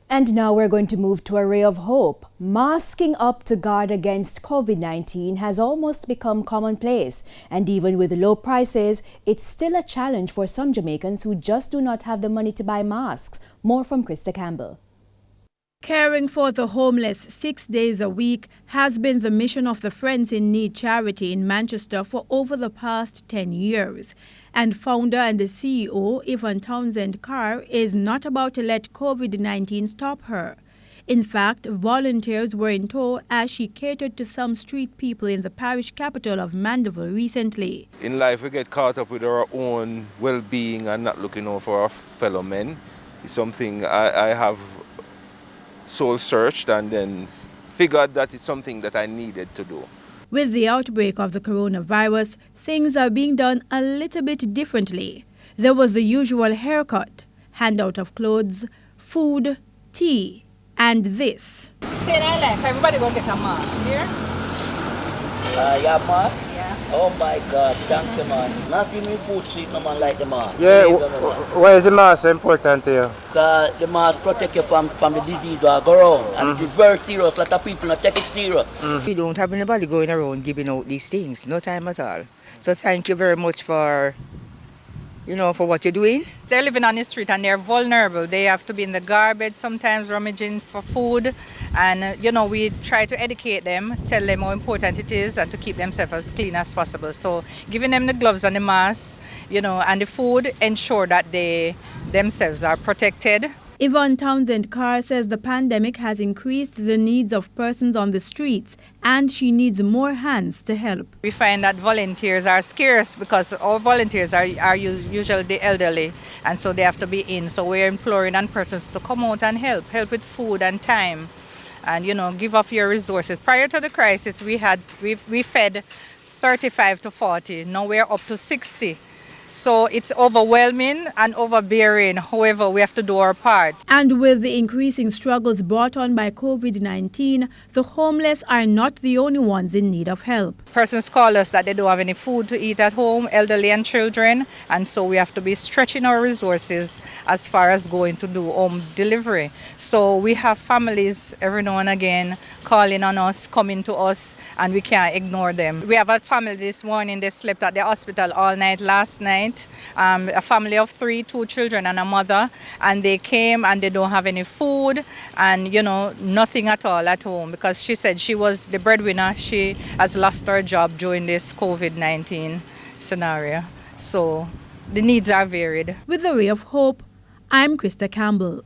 And now we're going to move to a ray of hope. Masking up to guard against COVID-19 has almost become commonplace. And even with low prices, it's still a challenge for some Jamaicans who just do not have the money to buy masks. More from Krista Campbell. Caring for the homeless 6 days a week has been the mission of the Friends in Need charity in Manchester for over the past 10 years. And founder and the CEO, Yvonne Townsend Carr, is not about to let COVID-19 stop her. In fact, volunteers were in tow as she catered to some street people in the parish capital of Mandeville recently. In life, we get caught up with our own well-being and not looking out for our fellow men. It's something I have soul-searched and then figured that it's something that I needed to do. With the outbreak of the coronavirus, things are being done a little bit differently. There was the usual haircut, handout of clothes, food, tea, and this. Stay in our life, everybody go get a mask here. You have mask? Yeah. Oh my God, thank you, man. Not even food street, no man like the mask. Yeah, why is the mask important to you? Because the mask protect you from the disease that go around. And it is very serious. A lot of people not take it serious. We don't have anybody going around giving out these things. No time at all. So thank you very much for for what you're doing. They're living on the street and they're vulnerable. They have to be in the garbage, sometimes rummaging for food. And, we try to educate them, tell them how important it is and to keep themselves as clean as possible. So giving them the gloves and the masks, and the food, ensure that they themselves are protected. Yvonne Townsend Carr says the pandemic has increased the needs of persons on the streets and she needs more hands to help. We find that volunteers are scarce because our volunteers are usually the elderly and so they have to be in. So we're imploring on persons to come out and help with food and time and, give off your resources. Prior to the crisis, we fed 35 to 40. Now we're up to 60. So it's overwhelming and overbearing. However, we have to do our part. And with the increasing struggles brought on by COVID-19, the homeless are not the only ones in need of help. Persons call us that they don't have any food to eat at home, elderly and children, and so we have to be stretching our resources as far as going to do home delivery. So we have families every now and again calling on us, coming to us, and we can't ignore them. We have a family this morning, they slept at the hospital all night last night. A family of 3, 2 children and a mother, and they came and they don't have any food and nothing at all at home because she said she was the breadwinner. She has lost her job during this COVID-19 scenario. So the needs are varied. With a ray of hope, I'm Krista Campbell.